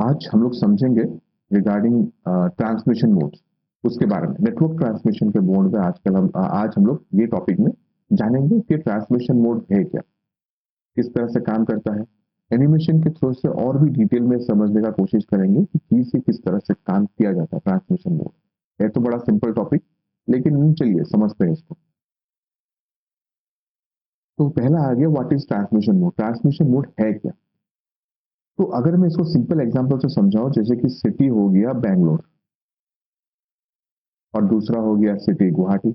आज हम लोग समझेंगे रिगार्डिंग ट्रांसमिशन मोड्स, उसके बारे में। नेटवर्क ट्रांसमिशन के मोड में आज हम लोग ये टॉपिक में जानेंगे कि ट्रांसमिशन मोड है क्या, किस तरह से काम करता है। एनिमेशन के थ्रू से और भी डिटेल में समझने का कोशिश करेंगे कि से किस तरह से काम किया जाता है ट्रांसमिशन मोड। है तो बड़ा सिंपल टॉपिक, लेकिन चलिए समझते हैं इसको। तो पहला आ गया, what is transmission mode. Transmission mode है क्या? तो अगर मैं इसको सिंपल एग्जांपल से समझाऊं, जैसे कि सिटी हो गया बैंगलोर और दूसरा हो गया सिटी गुवाहाटी।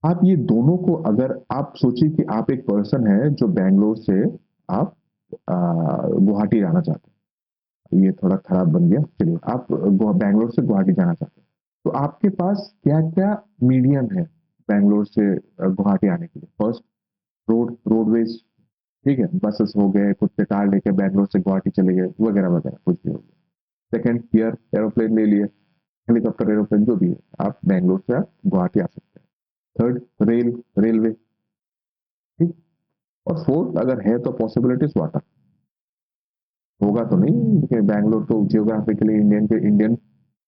आप ये दोनों को, अगर आप सोचिए कि आप एक पर्सन है जो बैंगलोर से आप गुवाहाटी जाना चाहते हैं। ये थोड़ा खराब बन गया, चलिए। आप बैंगलोर से गुवाहाटी जाना चाहते हैं, तो आपके पास क्या क्या मीडियम है बैंगलोर से गुवाहाटी आने के लिए? First, roadways. ठीक है, बसेस हो गए, खुद से कार लेके बैंगलोर से गुवाहाटी चले गए, वगैरह वगैरह कुछ भी हो गया। सेकंड, एयर एरोप्लेन ले लिए, हेलीकॉप्टर एरोप्लेन जो भी है, आप बैंगलोर से आप गुवाहाटी आ सकते हैं। Third, railway. ठीक। और फोर्थ, अगर है तो पॉसिबिलिटीज वाटर। होगा तो नहीं, लेकिन बैंगलोर तो जियोग्राफिकली इंडियन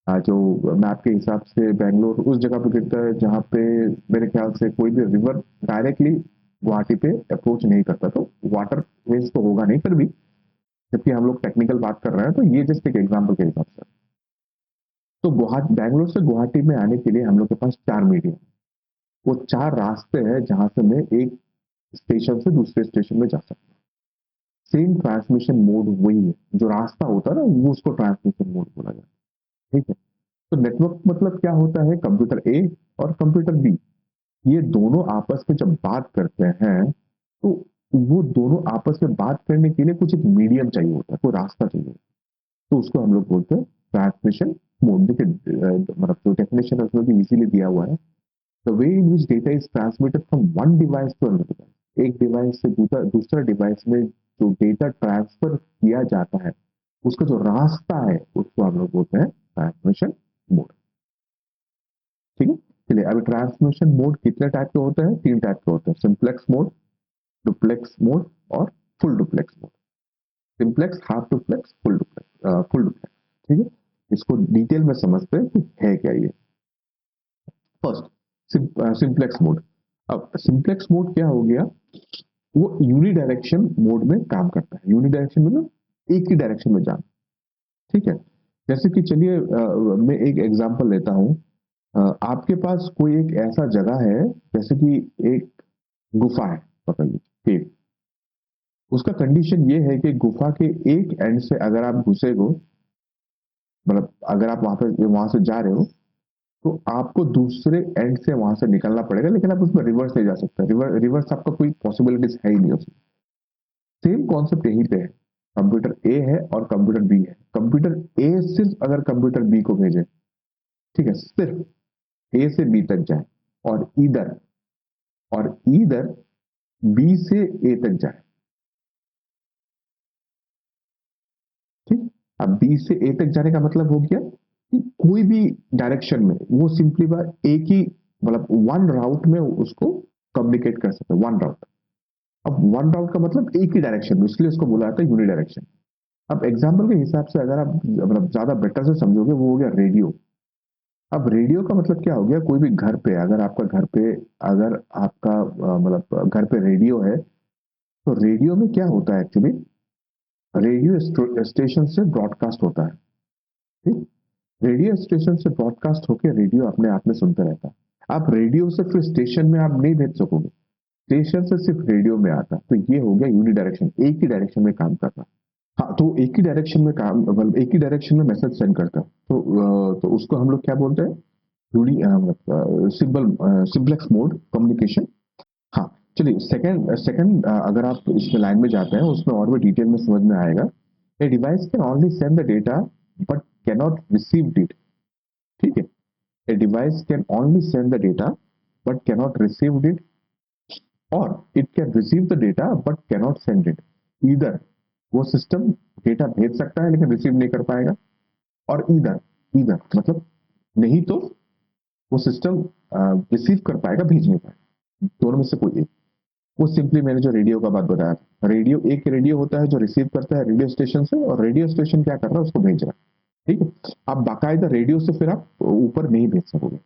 जो मैप के हिसाब से बैंगलोर उस जगह पे गिरता है जहाँ पे मेरे ख्याल से कोई भी रिवर डायरेक्टली गुवाहाटी पे अप्रोच नहीं करता, तो वाटर वेज तो होगा नहीं। फिर भी जबकि हम लोग टेक्निकल बात कर रहे हैं, तो ये जस्ट एक एग्जाम्पल के हिसाब से। तो गुवाहाटी, बैंगलोर से गुवाहाटी में आने के लिए हम लोग के पास चार मीडियम, वो चार रास्ते हैं जहां से मैं एक स्टेशन से दूसरे स्टेशन में जा सकता हूँ। सेम ट्रांसमिशन मोड वही है, जो रास्ता होता है ना, वो उसको ट्रांसमिशन मोड बोला जाता है। ठीक है। तो नेटवर्क मतलब क्या होता है? कंप्यूटर ए और कंप्यूटर बी, ये दोनों आपस में जब बात करते हैं, तो वो दोनों आपस में बात करने के लिए कुछ एक मीडियम चाहिए होता है, कोई रास्ता चाहिए होता है। तो उसको हम लोग बोलते हैं ट्रांसमिशन मोड। देखिए मतलब जो डेफिनेशन है उसमें भी इजीली दिया हुआ है। The way in which data is transmitted from one device to another device, एक डिवाइस से दूसरा डिवाइस में जो डेटा ट्रांसफर किया जाता है, उसका जो रास्ता है उसको हम लोग बोलते हैं ट्रांसमिशन मोड। ठीक है। चलिए, अभी ट्रांसमिशन मोड कितने टाइप के होते हैं? तीन टाइप के होते हैं: सिंप्लेक्स मोड, डुप्लेक्स मोड और full duplex mode. Simplex, half duplex, full duplex. ठीक है। इसको डिटेल में समझते हैं कि है क्या ये। First, simplex mode. अब सिंप्लेक्स मोड क्या हो गया? वो यूनिडायरेक्शन मोड में काम करता है। यूनिडायरेक्शन मतलब एक ही डायरेक्शन में जाना। ठीक है। जैसे कि चलिए मैं एक एग्जांपल लेता हूं। आपके पास कोई एक ऐसा जगह है, जैसे कि एक गुफा है, पकड़ लीजिए केव। उसका कंडीशन ये है कि गुफा के एक एंड से अगर आप घुसे हो, मतलब अगर आप वहां से जा रहे हो, तो आपको दूसरे एंड से वहां से निकलना पड़ेगा, लेकिन आप उसमें रिवर्स नहीं जा सकते। रिवर्स आपका कोई पॉसिबिलिटीज है ही नहीं उसमें। सेम कॉन्सेप्ट यहीं पे है। कंप्यूटर ए है और कंप्यूटर बी है। कंप्यूटर ए सिर्फ अगर कंप्यूटर बी को भेजे, ठीक है, सिर्फ ए से बी तक जाए, और इधर बी से ए तक जाए। ठीक। अब बी से ए तक जाने का मतलब हो गया कि कोई भी डायरेक्शन में वो सिंपली बार एक ही, मतलब वन राउट में उसको कम्युनिकेट कर सकते हैं, वन राउट। अब वन राउट का मतलब एक ही डायरेक्शन में, इसलिए उसको बुलाया था यूनिडायरेक्शन। अब एग्जाम्पल के हिसाब से अगर आप मतलब ज्यादा बेटर से समझोगे, वो हो गया रेडियो। अब रेडियो का मतलब क्या हो गया? कोई भी घर पे, अगर आपका घर पे, अगर आपका मतलब घर पे रेडियो है, तो रेडियो में क्या होता है एक्चुअली? रेडियो स्टेशन से ब्रॉडकास्ट होता है। ठीक। रेडियो स्टेशन से ब्रॉडकास्ट होकर रेडियो अपने आप में सुनता रहता है। आप रेडियो से फिर स्टेशन में आप नहीं भेज सकोगे, स्टेशन से सिर्फ रेडियो में आता। तो ये हो गया यूनिडायरेक्शन, एक ही डायरेक्शन में काम करना। हाँ, तो एक ही डायरेक्शन में काम, मतलब एक ही डायरेक्शन में मैसेज सेंड करता है। तो उसको हम लोग क्या बोलते हैं? यूनी मतलब सिंपलेक्स मोड कम्युनिकेशन। हाँ। चलिए, सेकंड सेकंड अगर आप इसमें लाइन में जाते हैं, उसमें और भी डिटेल में समझ में आएगा। A device can only send the data but cannot receive it. ठीक है। A device can only send the data but cannot receive it, or it can receive the data but cannot send it. Either वो system data भेज सकता है लेकिन receive नहीं कर पाएगा, और इधर इधर मतलब नहीं तो वो सिस्टम रिसीव कर पाएगा, भेज नहीं पाएगा। दोनों में से कोई एक। वो सिंपली मैंने जो रेडियो का बात बताया था, रेडियो एक रेडियो होता है जो रिसीव करता है रेडियो स्टेशन से, और रेडियो स्टेशन क्या कर रहा है उसको भेज रहा है। ठीक है, आप बाकायदा रेडियो से फिर आप ऊपर नहीं भेज सकोगे।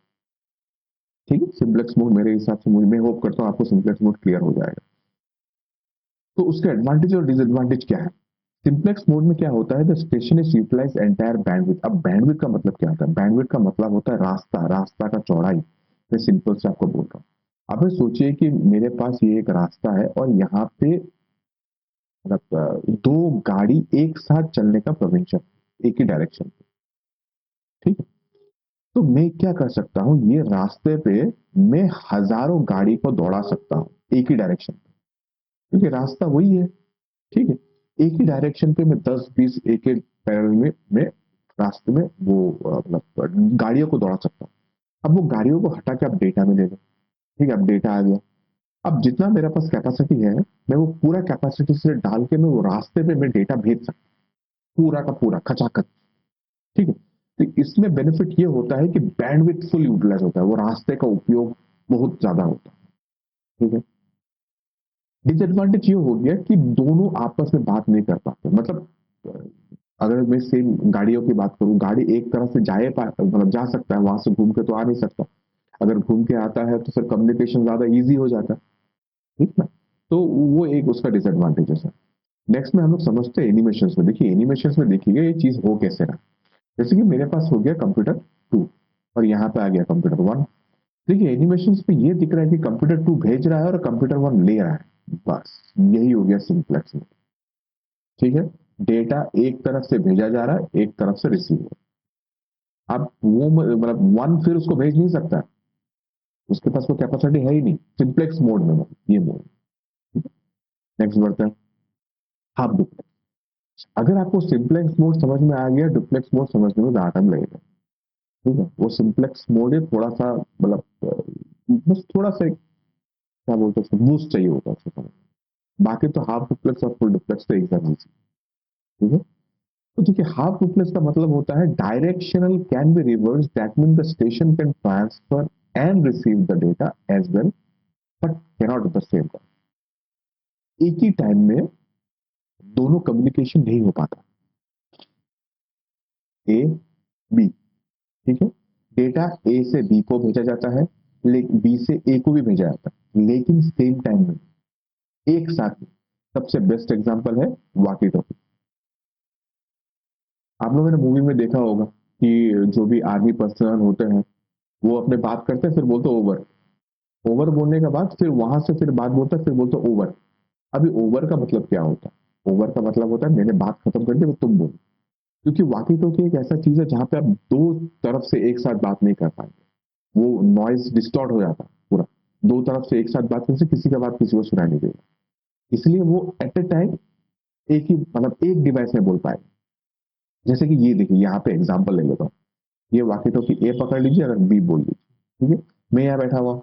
ठीक है, सिंप्लेक्स मोड मेरे हिसाब से, मैं होप करता हूँ आपको सिंप्लेक्स मोड क्लियर हो जाएगा। तो उसके एडवांटेज और डिसएडवांटेज क्या है? सिंप्लेक्स मोड में क्या होता है, the station is utilise entire bandwidth. अब बैंडविड्थ का मतलब क्या होता है? बैंडविड्थ का मतलब होता है रास्ता, रास्ता का चौड़ाई। मैं सिंपल से आपको बोल रहा हूँ। अब सोचिए कि मेरे पास ये एक रास्ता है और यहाँ पे मतलब दो गाड़ी एक साथ चलने का प्रोविंशन, एक ही डायरेक्शन। ठीक है, तो मैं क्या कर सकता हूँ, ये रास्ते पे मैं हजारों गाड़ी को दौड़ा सकता हूँ एक ही डायरेक्शन, क्योंकि रास्ता वही है। ठीक है, एक ही डायरेक्शन पे मैं 10-20 एक एक पैरेलल में मैं रास्ते में वो मतलब गाड़ियों को दौड़ा सकता हूँ। अब वो गाड़ियों को हटा के आप डेटा में ले लो। ठीक है, अब डेटा आ गया। अब जितना मेरे पास कैपेसिटी है, मैं वो पूरा कैपेसिटी से डाल के मैं वो रास्ते पे मैं डेटा भेज सकता हूँ, पूरा का पूरा खचाखच। ठीक है, तो इसमें बेनिफिट ये होता है कि बैंडविड्थ फुल यूटिलाइज होता है, वो रास्ते का उपयोग बहुत ज्यादा होता है। ठीक है, डिसएडवांटेज ये हो गया कि दोनों आपस में बात नहीं कर पाते। मतलब अगर मैं सेम गाड़ियों की बात करूं, गाड़ी एक तरफ से मतलब जा सकता है, वहां से घूम के तो आ नहीं सकता। अगर घूम के आता है तो फिर कम्युनिकेशन ज्यादा इजी हो जाता है। ठीक ना, तो वो एक उसका डिसएडवांटेज है सर। नेक्स्ट में हम लोग समझते हैं एनिमेशन में। देखिए एनिमेशन में देखिएगा ये चीज हो कैसे रहा। जैसे कि मेरे पास हो गया कंप्यूटर 2 और यहाँ पे आ गया कंप्यूटर 1। देखिए एनिमेशन पे ये दिख रहा है कि कंप्यूटर 2 भेज रहा है और कंप्यूटर 1 ले रहा है। बस यही हो गया सिंप्लेक्स में। ठीक है, डेटा एक तरफ से भेजा जा रहा है, एक तरफ से रिसीव हो। अब वो मतलब 1 फिर उसको भेज नहीं सकता, उसके पास वो कैपेसिटी है ही नहीं सिंप्लेक्स मोड में, ये मोड। नेक्स्ट बढ़ते हैं, हाफ डुप्लेक्स। अगर आपको सिंप्लेक्स मोड समझ में आ गया, डुप्लेक्स मोड समझने में ज्यादा टाइम लगेगा। ठीक है, वो सिंप्लेक्स मोड है, थोड़ा सा मतलब बस थोड़ा सा क्या बोलते हैं बूस्ट चाहिए होता है उसको समझ। बाकी तो हाफ डुप्लेक्स और फुल डुप्लेक्स तो एग्जाम इजी। ठीक है, तो देखिए हाफ डुप्लेक्स का मतलब होता है directional can be reverse, that mean the station can transfer and receive the data as well, but cannot at the same time. एक ही टाइम में दोनों कम्युनिकेशन नहीं हो पाता। ए बी, ठीक है, डेटा ए से बी को भेजा जाता है, लेकिन बी से ए को भी भेजा जाता है, लेकिन सेम टाइम में, एक साथ में। सबसे बेस्ट एग्जांपल है वाकी टॉकी। आप लोगों ने मूवी में देखा होगा कि जो भी आर्मी पर्सन होते हैं वो अपने बात करते हैं फिर बोलते ओवर। ओवर बोलने के बाद फिर वहां से फिर बात बोलता है फिर बोलते ओवर। अभी ओवर का मतलब क्या होता है? ओवर का मतलब होता है मैंने बात खत्म कर दी तो तुम बोलो। क्योंकि वाकी टॉकी एक ऐसा चीज है जहां पे आप दो तरफ से एक साथ बात नहीं कर पाएंगे, वो नॉइज डिस्टॉर्ट हो जाता है पूरा। दो तरफ से एक साथ बात करने से किसी का बात किसी को सुनाई नहीं देगा, इसलिए वो एट ए टाइम एक ही मतलब एक डिवाइस में बोल पाए। जैसे कि ये देखिए यहाँ पे एग्जांपल ले लेता हूँ, ये वाकी टॉकी ए पकड़ लीजिए, अगर बी बोल लीजिए। ठीक है, मैं यहाँ बैठा हुआ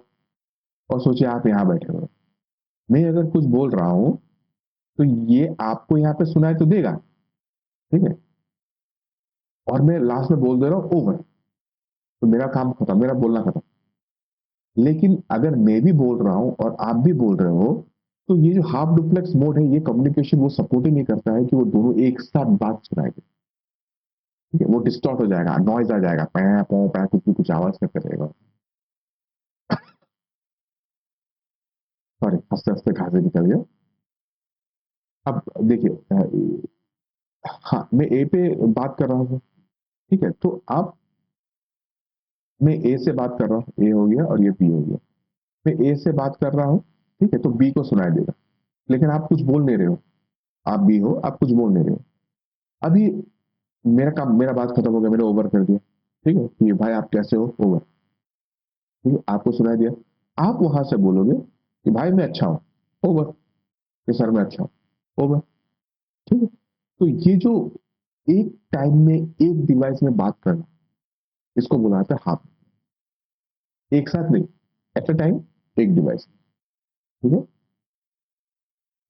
और सोचिए आप यहाँ बैठे हुए, मैं अगर कुछ बोल रहा हूँ तो ये आपको यहाँ पे सुनाई तो देगा। ठीक है, और मैं लास्ट में बोल दे रहा हूँ ओवर, तो मेरा काम खत्म, मेरा बोलना खत्म। लेकिन अगर मैं भी बोल रहा हूँ और आप भी बोल रहे हो, तो ये जो हाफ डुप्लेक्स मोड है ये कम्युनिकेशन वो सपोर्ट ही नहीं करता है कि वो दोनों एक साथ बात सुनाएंगे। ठीक है, वो डिस्टॉर्ट हो जाएगा, नॉइज आ जाएगा, पै पौ पै कुछ आवाज करते रहेगा। सॉरी, हंसते हंसते घासे निकल गया। अब देखिए हाँ मैं ए पे बात कर रहा हूँ। ठीक है, तो आप, मैं ए से बात कर रहा हूँ, ए हो गया और ये बी हो गया। मैं ए से बात कर रहा हूँ, ठीक है, तो बी को सुनाई देगा, लेकिन आप कुछ बोल नहीं रहे हो। आप बी हो, आप कुछ बोल नहीं रहे हो। अभी मेरा काम, मेरा बात खत्म हो गया, मैंने ओवर कर दिया। ठीक है, कि भाई आप कैसे हो, ओवर। ठीक है, आपको सुनाई दिया। आप वहां से बोलोगे कि भाई मैं अच्छा हूं, ओवर। कि सर मैं अच्छा हूं, ओवर। ठीक है, तो ये जो एक टाइम में एक डिवाइस में बात करना, इसको बुलाते हैं हाफ। एक साथ नहीं, एट अ टाइम एक डिवाइस। ठीक है,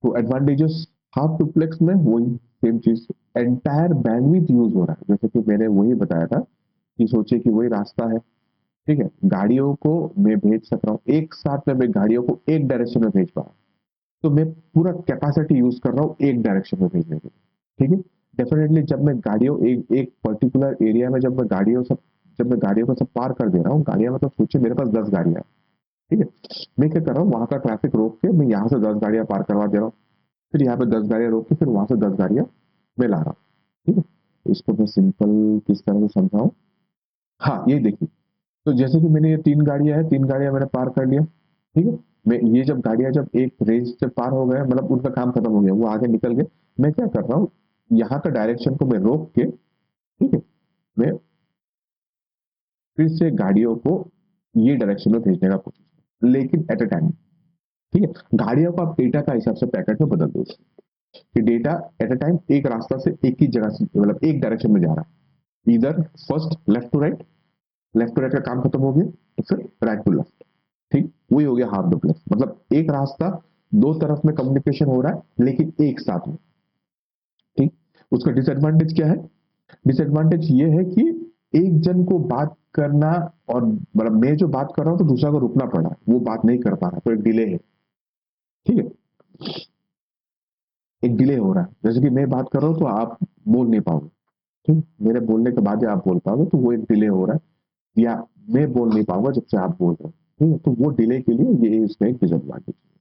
तो एडवांटेजेस हाफ डुप्लेक्स में वही सेम चीज, एंटायर बैंडविड्थ यूज हो रहा है। जैसे कि मैंने वही बताया था कि सोचिए कि वही रास्ता है। ठीक है, गाड़ियों को मैं भेज सक रहा हूँ एक साथ में, मैं गाड़ियों को एक डायरेक्शन में भेज पा रहा हूँ। तो मैं पूरा कैपेसिटी यूज कर रहा हूँ एक डायरेक्शन में भेजने के लिए, ठीक है। डेफिनेटली जब मैं गाड़ियों एक एक पर्टिकुलर एरिया में जब मैं गाड़ियों को सब पार कर दे रहा हूँ, गाड़ियां मतलब सोचिए मेरे पास 10 गाड़ियां हैं, ठीक है। मैं क्या कर रहा हूँ, वहां का ट्रैफिक रोक के मैं यहाँ से 10 गाड़ियां पार करवा दे रहा हूँ, फिर यहाँ पे 10 गाड़ियां रोक के फिर वहां से 10 गाड़ियां मैं ला रहा हूँ, ठीक है। इसको मैं सिंपल किस तरह से समझाऊं। हाँ ये देखिए, तो जैसे कि मैंने ये 3 गाड़ियां हैं, 3 गाड़ियां मैंने पार कर लिया, ठीक है। मैं ये जब गाड़ियां जब एक रेंज से पार हो गए, मतलब उनका काम खत्म हो गया, वो आगे निकल गए, मैं क्या कर रहा हूँ, यहाँ का डायरेक्शन को मैं रोक के, ठीक है, मैं फिर से गाड़ियों को ये डायरेक्शन में भेजने का कोशिश करूं, लेकिन एट अ टाइम, ठीक है। गाड़ियों को आप डेटा का हिसाब से पैकेट में बदल दो, कि डेटा एट अ टाइम एक रास्ता से एक ही जगह से मतलब एक डायरेक्शन में जा रहा है, इधर फर्स्ट लेफ्ट टू राइट का काम खत्म हो गया, तो फिर राइट टू लेफ्ट, ठीक। वही हो गया हाफ डुप्लेक्स, मतलब एक रास्ता दो तरफ में कम्युनिकेशन हो रहा है लेकिन एक साथ में, ठीक। उसका डिसएडवांटेज क्या है, डिसएडवांटेज ये है कि एक जन को बात करना, और मतलब मैं जो बात कर रहा हूं तो दूसरा को रुकना पड़ रहा है, वो बात नहीं कर पा रहा, तो एक डिले है, ठीक है। एक डिले हो रहा है, जैसे कि मैं बात कर रहा हूं तो आप बोल नहीं पाओगे, ठीक। मेरे बोलने के बाद ही आप बोल पाओगे, तो वो एक डिले हो रहा है, या मैं बोल नहीं पाऊंगा जब से आप बोल रहे हो, ठीक है। तो वो डिले के लिए ये इसका एक डिसएडवांटेज है।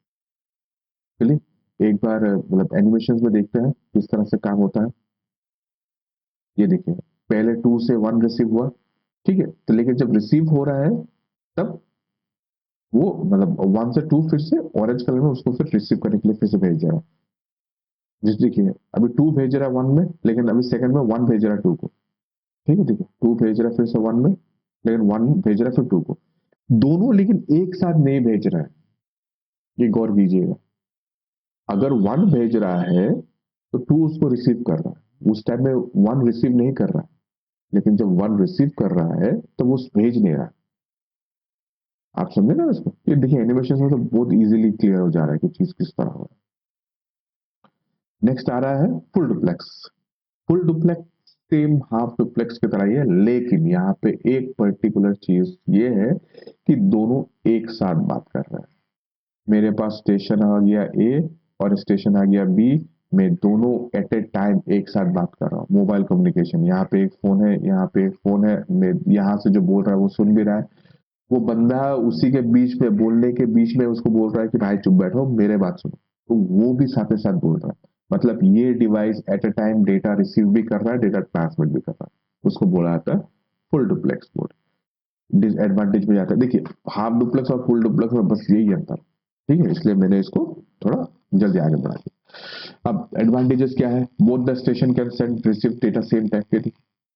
चलिए एक बार मतलब एनिमेशन में देखते हैं किस तरह से काम होता है। ये देखिए, पहले 2 से 1 रिसीव हुआ, ठीक है, तो लेकिन जब रिसीव हो रहा है तब वो मतलब 1 से 2 फिर से ऑरेंज कलर में उसको फिर रिसीव करने के लिए फिर से भेज रहा है। जिस देखिए अभी 2 भेज रहा है 1 में, लेकिन अभी सेकंड में 1 भेज रहा है 2 को, ठीक है। देखिए 2 भेज रहा है फिर से 1 में, लेकिन 1 भेज रहा है फिर 2 को, दोनों लेकिन एक साथ नहीं भेज रहा है, ये गौर कीजिएगा। अगर 1 भेज रहा है तो 2 उसको रिसीव कर रहा है, उस टाइम में 1 रिसीव नहीं कर रहा है, लेकिन जब 1 रिसीव कर रहा है तो वो भेज नहीं रहा। आप समझे ना इसको, ये देखिए एनिमेशन में तो बहुत इजीली क्लियर हो जा रहा है कि चीज किस तरह हो रहा है। नेक्स्ट आ रहा है full duplex. Full duplex same half duplex की तरह ही है, लेकिन यहाँ पे एक पर्टिकुलर चीज ये है कि दोनों एक साथ बात कर रहे हैं। मेरे पास स्टेशन आ गया ए और स्टेशन आ गया बी, मैं दोनों एट ए टाइम एक साथ बात कर रहा हूँ, मोबाइल कम्युनिकेशन, यहाँ पे एक फोन है, यहाँ पे एक फोन है, मैं यहाँ से जो बोल रहा है वो सुन भी रहा है, वो बंदा उसी के बीच में बोलने के बीच में उसको बोल रहा है कि भाई चुप बैठो मेरे बात सुनो, तो वो भी साथ ही साथ बोल रहा है। मतलब ये device at a time data receive भी कर रहा है, डेटा ट्रांसमिट भी कर रहा है, उसको बोला जाता है फुल डुप्लेक्स मोड। डिसएडवांटेज में जाता है, देखिए हाफ डुप्लेक्स और फुल डुप्लेक्स में बस यही अंतर, ठीक है, इसलिए मैंने इसको थोड़ा जल्दी आगे बढ़ा दिया। अब एडवांटेजेस क्या है, both the station can send receive data same time पे,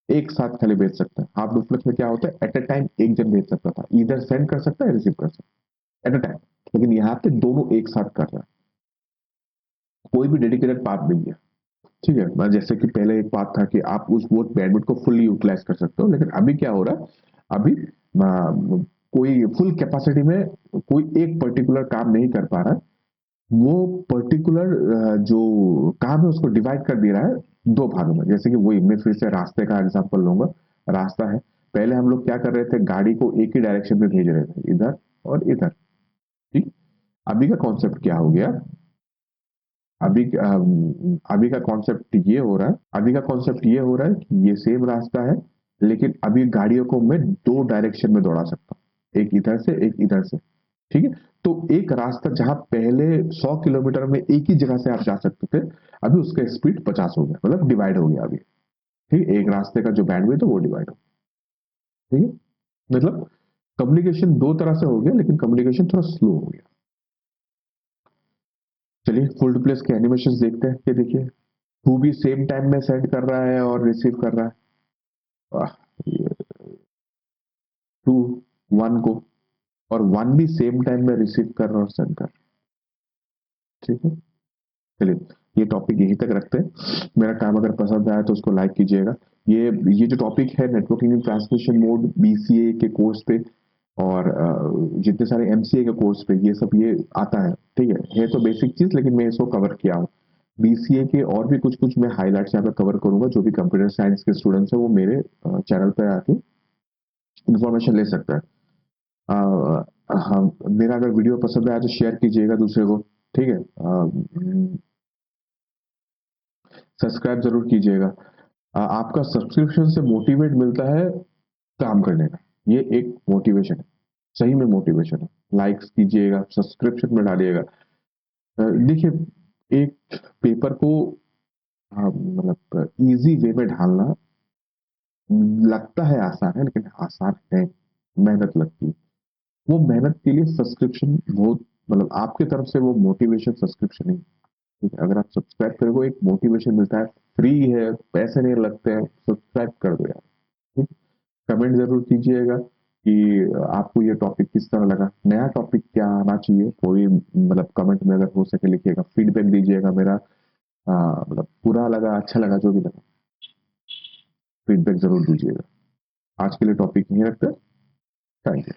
एक साथ खाली भेज सकता है। हाफ डुप्लेक्स में क्या होता है, एट अ टाइम एक जन भेज सकता था, इधर सेंड कर सकता है रिसीव कर सकता है एट अ टाइम, लेकिन यहाँ पे दोनों एक साथ कर रहा है, कोई भी डेडिकेटेड पाथ नहीं है, ठीक है। जैसे कि पहले एक बात था कि आप उस वो बैंडविड्थ को फुल्ली यूटिलाइज कर सकते हो, लेकिन अभी क्या हो रहा है, अभी कोई फुल कैपेसिटी में कोई एक पर्टिकुलर काम नहीं कर पा रहा है, वो पर्टिकुलर जो काम है उसको डिवाइड कर दे रहा है 2 भागों में। जैसे कि वही मैं फिर से रास्ते का एग्जांपल लूंगा, रास्ता है, पहले हम लोग क्या कर रहे थे, गाड़ी को एक ही डायरेक्शन में भेज रहे थे, इधर और इधर, ठीक। अभी का कॉन्सेप्ट क्या हो गया, अभी का कॉन्सेप्ट ये हो रहा है, अभी का कॉन्सेप्ट ये हो रहा है कि ये सेम रास्ता है, लेकिन अभी गाड़ियों को मैं 2 डायरेक्शन में दौड़ा सकता हूँ, एक इधर से एक इधर से, ठीक है। तो एक रास्ता जहां पहले 100 किलोमीटर में एक ही जगह से आप जा सकते थे, अभी उसका स्पीड 50 हो गया, मतलब डिवाइड हो गया अभी, ठीक है। एक रास्ते का जो बैंडविड्थ है वो डिवाइड हो गया, ठीक है। मतलब कम्युनिकेशन 2 तरह से हो गया, लेकिन कम्युनिकेशन थोड़ा स्लो हो गया। चलिए फुल डुप्लेक्स के एनिमेशन देखते हैं, ये देखिए, टू भी सेम टाइम में सेंड कर रहा है और रिसीव कर रहा है, वाह, ये 2 1 को, और 1 भी सेम टाइम में रिसीव कर रहा है और सेंड कर रहा है, ठीक है। चलिए ये टॉपिक यहीं तक रखते हैं, मेरा काम अगर पसंद आया तो उसको लाइक कीजिएगा। ये जो टॉपिक है नेटवर्किंग इन ट्रांसमिशन मोड बीसीए के कोर्स पे, और जितने सारे एमसीए के कोर्स पे ये सब ये आता है, ठीक है तो बेसिक चीज, लेकिन मैं इसको कवर किया हूँ। बीसीए के और भी कुछ कुछ मैं हाईलाइट्स यहाँ पे कवर करूंगा, जो भी कंप्यूटर साइंस के स्टूडेंट्स है वो मेरे चैनल पे आके इन्फॉर्मेशन ले सकता है। हाँ, मेरा अगर वीडियो पसंद आया तो शेयर कीजिएगा दूसरे को, ठीक है। सब्सक्राइब जरूर कीजिएगा। आपका सब्सक्रिप्शन से मोटिवेट मिलता है काम करने का। ये एक मोटिवेशन है, सही में मोटिवेशन है। लाइक्स कीजिएगा, सब्सक्रिप्शन में डालिएगा। देखिए, एक पेपर को मतलब इजी वे में ढालना लगता है आसान है, लेकिन आसान है, मेहनत लगती है। वो मेहनत के लिए सब्सक्रिप्शन बहुत, मतलब आपके तरफ से वो मोटिवेशन सब्सक्रिप्शन ही, ठीक है। अगर आप सब्सक्राइब करोगे एक मोटिवेशन मिलता है, फ्री है, पैसे नहीं लगते हैं, सब्सक्राइब कर दो यार। ठीक। कमेंट जरूर कीजिएगा कि आपको ये टॉपिक किस तरह लगा, नया टॉपिक क्या आना चाहिए, कोई मतलब कमेंट में अगर हो सके लिखिएगा, फीडबैक दीजिएगा मेरा। मतलब बुरा लगा अच्छा लगा जो भी लगा, फीडबैक जरूर दीजिएगा। आज के लिए टॉपिक यहीं रखते हैं। Thank you.